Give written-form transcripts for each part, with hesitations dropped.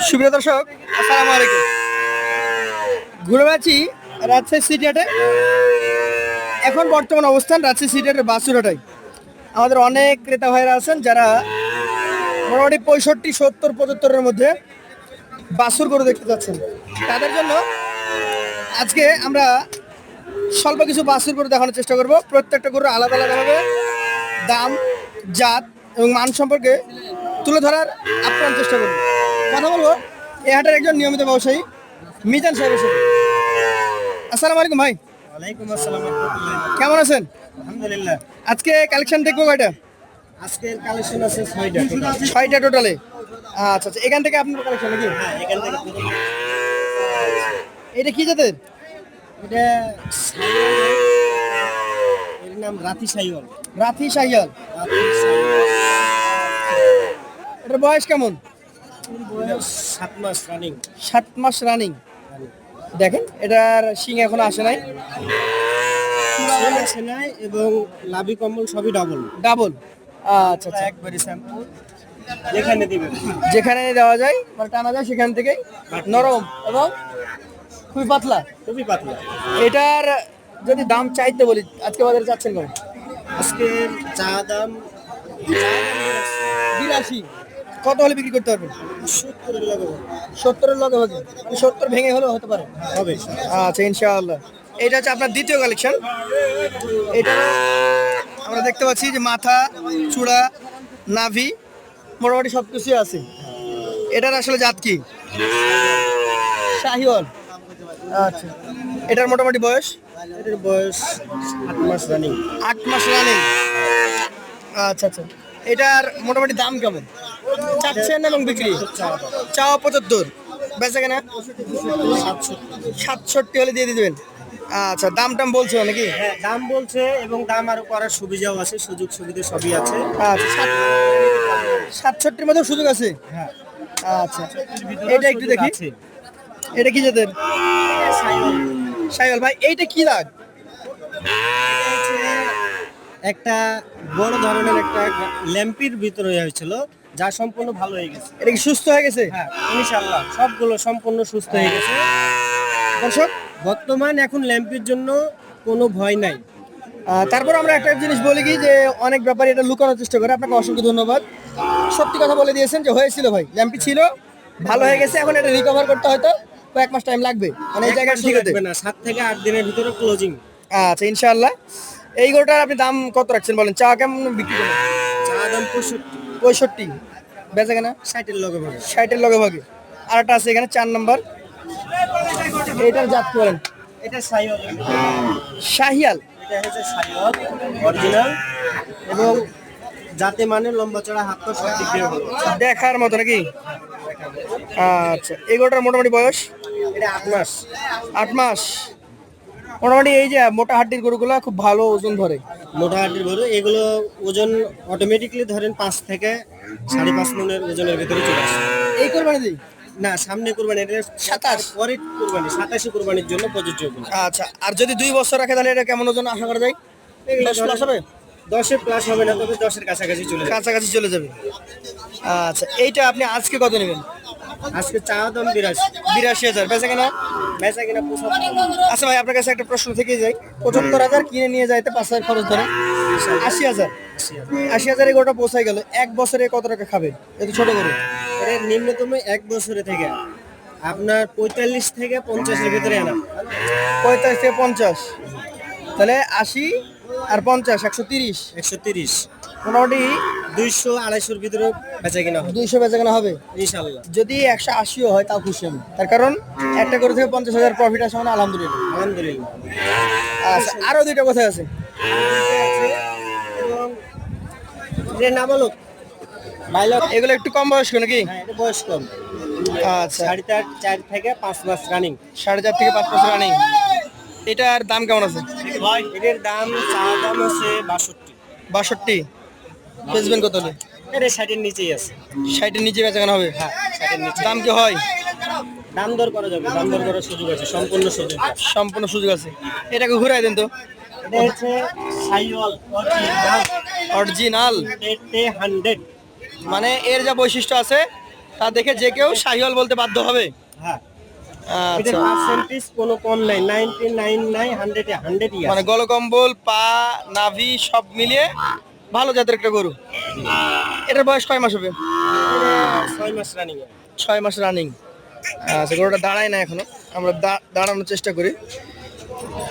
সুপ্রিয় দর্শক, আসসালামু আলাইকুম। ঘুরে বেড়াচ্ছি রাজশাহী সিটি হাটে। এখন বর্তমান অবস্থান রাজশাহী সিটি হাটের বাছুরহাটায়। আমাদের অনেক ক্রেতা ভাইরা আছেন যারা মোটামুটি 65, 70, 75-এর মধ্যে বাছুর গরু দেখতে যাচ্ছেন। তাদের জন্য আজকে আমরা স্বল্প কিছু বাছুর গরু দেখানোর চেষ্টা করব। প্রত্যেকটা গরু আলাদা আলাদাভাবে দাম, জাত এবং মান সম্পর্কে তুলে ধরার আপ্রাণ চেষ্টা করব। কথা বলবো এই হাটের একজন নিয়মিত ব্যবসায়ী মিজান সাহেবের সাথে। আসসালামু আলাইকুম ভাই। ওয়ালাইকুম আসসালাম। কেমন আছেন? আলহামদুলিল্লাহ। আজকে কালেকশন দেখবো কয়টা? আজকের কালেকশন আছে 6টা। 6টা টোটালে। আচ্ছা আচ্ছা, এখান থেকে আপনার কালেকশন নাকি? হ্যাঁ, এখান থেকে প্রথম এটা কি জাতের? এটা সাইওয়াল, এর নাম রাতি সাইওয়াল। রাথি শাহিয়াল। রাতি সাইওয়াল। এটার বয়স কেমন? এর বয়স 7 মাস রানিং। 7 মাস রানিং। দেখেন এটার শিং এখনো আসে নাই। আছে নাই এবং লাভি কম্বল সবই ডাবল। ডাবল। আচ্ছা আচ্ছা, একবারে স্যাম্পল যেখানে দিবেন। যেখানে দেওয়া যায় মানে টানা যায় সেখান থেকে নরম এবং খুবই পাতলা। খুবই পাতলা। এটার যদি দাম চাইতে বলি আজকে বাজারে চাচ্ছেন কত? আজকের চা দাম 82। কত হলে বিক্রি করতে পারবেন? 70 লাগবে। 70-এর লগে ভাগে, মানে 70 ভেঙে হলেও হতে পারে। হবে। আচ্ছা ইনশাআল্লাহ। এটা হচ্ছে আপনার দ্বিতীয় কালেকশন। এটা আমরা দেখতে পাচ্ছি যে মাথা, চূড়া, নাভি মোটামুটি সব কিছুই আছে। এটার আসলে জাত কি? শাহিওয়াল। আচ্ছা, এটার মোটামুটি বয়স? এটার বয়স 8 মাস রানিং। 8 মাস রানিং। আচ্ছা আচ্ছা, এটার মোটামুটি দাম কেমন চাচ্ছেন এবং বিক্রি? চাওয়া 75, বেচা কেনা 67 হলে দিয়ে দিবেন। আচ্ছা, দাম টাম বলছো নাকি? হ্যাঁ, দাম বলছে এবং দাম আরো করার সুবিধাও আছে, সুযোগ সুবিধা সবই আছে। আচ্ছা, 67-এর মধ্যে সুযোগ আছে। হ্যাঁ, আচ্ছা, এটা একটু দেখি। এটা কি জাতের? শাহিওয়াল ভাই, এইটা কি দাগ? একটা বড় ধরনের একটা ল্যাম্পির ভিতরে হয়েছিল, যা সম্পূর্ণ ভালো হয়ে গেছে। এটা কি সুস্থ হয়ে গেছে? হ্যাঁ, ইনশাআল্লাহ সবগুলো সম্পূর্ণ সুস্থ হয়ে গেছে। দর্শক, বর্তমান এখন ল্যাম্পির জন্য কোনো ভয় নাই। তারপর আমরা একটা জিনিস বলি কি যে অনেক ব্যাপারে এটা লুকানোর চেষ্টা করে। আপনাকে অসংখ্য ধন্যবাদ। সত্যি কথা বলে দিয়েছেন যে হয়েছিল ভাই, ল্যাম্পি ছিল, ভালো হয়ে গেছে। এখন এটা রিকভার করতে হয়তো কয়েক মাস টাইম লাগবে, মানে এই জায়গাটা ঠিক হতে। না, 7 থেকে 8 দিনের ভিতরে ক্লোজিং। আচ্ছা ইনশাআল্লাহ। এই গরুটার আপনি দাম কত রাখছেন বলেন? চা কেমন বিক্রি করেন? চা দাম 65, বেচা কেনা 60 এর লগে ভাগে। 60-এর লগে ভাগে। আর একটা আছে এখানে 4 নম্বর। এটার জাত কি বলেন? এটা সাইওয়াল। শাহিয়াল। এটা হচ্ছে সাইওয়াল অরিজিনাল এবং যাতে মানে লম্বা চড়া হাত পা সব দিক দিয়ে ভালো। দেখার মতো নাকি? আচ্ছা, এই গরুটার মোটামুটি বয়স? এটা 8 মাস। 8 মাস। মোটামুটি এই যে মোটা হাড্ডির গরুগুলো খুব ভালো ওজন ধরে। মোটা হাড্ডির গরু, এগুলো ওজন অটোমেটিকলি ধরেন 5 থেকে 5.5 মনের ওজনের ভিতরে চলে আসে। এই কোরবানি দিই? না, সামনে কুরবানি, এটা 27 পরে কুরবানি, 27 কুরবানির জন্য প্রযোজ্য এগুলো। আচ্ছা, আর যদি 2 বছর রাখে তাহলে এটা কেমন ওজন আশা করা যায়? 10 প্লাস হবে? 10-এর প্লাস হবে না, তবে 10-এর কাছাকাছি চলে যাবে। কাছাকাছি চলে যাবে। আচ্ছা, এইটা আপনি আজকে কত নেবেন? আজকে চা দাম 82। 82,000, বেচা কেনা? বেচা কিনা 75। আচ্ছা ভাই, আপনার কাছে একটা প্রশ্ন থেকেই যায়। 75,000 কিনে নিয়ে যাইতে 5,000 খরচ ধরে 80,000। 80,000 গরুটা পৌঁছাই গেল, 1 বছরে কত টাকা খাবে? এত ছোট গরু। এর নিম্নতম 1 বছরে থেকে আপনার 45 থেকে 50 এর ভিতরে আনা। 45 থেকে 50, তাহলে 80 আর 50 130। 130 মোটামুটি 200-250 ভিতরে বেচা কিনা হবে 200 বেচা কেনা হবে। ইনশাআল্লাহ। যদি 180ও হয় তাও খুশি আমি, তার কারণ একটা গরু থেকে 50,000 প্রফিট আসে মানে আলহামদুলিল্লাহ। আলহামদুলিল্লাহ। আচ্ছা, আরো দুইটা কথা আছে। এবং এর নাম হলো বাইলক। এগুলো একটু কম বয়স্ক নাকি? হ্যাঁ, এটা বয়স কম। আচ্ছা, 4.5 থেকে 5 মাস রানিং। 4.5 থেকে 5 বছর রানিং। এটার দাম কেমন আছে? এটার দাম চা দাম আছে 62। 62। বেচবেন কত হলে? এটা 60-এর নিচেই আছে। 60-এর নিচে বেচা কেনা হবে? হ্যাঁ, 60-এর নিচে। দাম কি হয়? দাম দর করা যাবে, দাম দর করার সুযোগ আছে, সম্পূর্ণ সুযোগ আছে। সম্পূর্ণ সুযোগ আছে। এটাকে ঘুরাই দেন তো। এটা হচ্ছে সাইওয়াল অরিজিনাল অরিজিনাল, 100 মানে এর যা বৈশিষ্ট্য আছে তা দেখে যে কেউ শাহিওয়াল বলতে বাধ্য হবে। হ্যাঁ, এটার আচ্ছা, পার্সেন্টেজ কোনো কম নাই, 99 নাই, 100 ই মানে আছে। গলকম্বল পা নাভি সব মিলিয়ে ভালো জাতের একটা গরু। এটার বয়স কয় মাস হবে? এটা 6 মাস রানিং। 6 মাস রানিং। আচ্ছা, গরুটা দাঁড়ায় না এখনো, আমরা দাঁড়ানোর চেষ্টা করি।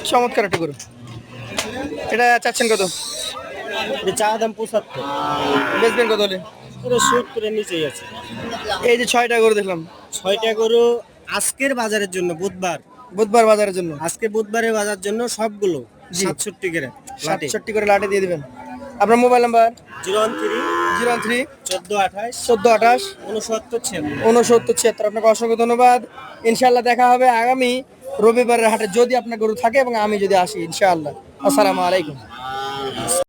চমৎকার একটা গরু। এটা চাচ্ছেন কত? এটা চা দাম 75, বেচবেন কত হলে? পুরো 70 এর নিচেই আছে। এই যে 6টা গরু দেখলাম, 6টা গরু আজকের বাজারের জন্য, বুধবার, বুধবার বাজারের জন্য। আজকে বুধবারের বাজার জন্য সবগুলো জি। 67 করে লাটে। 67 করে লাটে দিয়ে দিবেন। আপনার মোবাইল নাম্বার? 013 013 1428 1428 69 6976। আপনাকে অসংখ্য ধন্যবাদ। ইনশাআল্লাহ দেখা হবে আগামী রবিবারের হাটে, যদি আপনার গরু থাকে এবং আমি যদি আসি ইনশাআল্লাহ। আসসালামু আলাইকুম।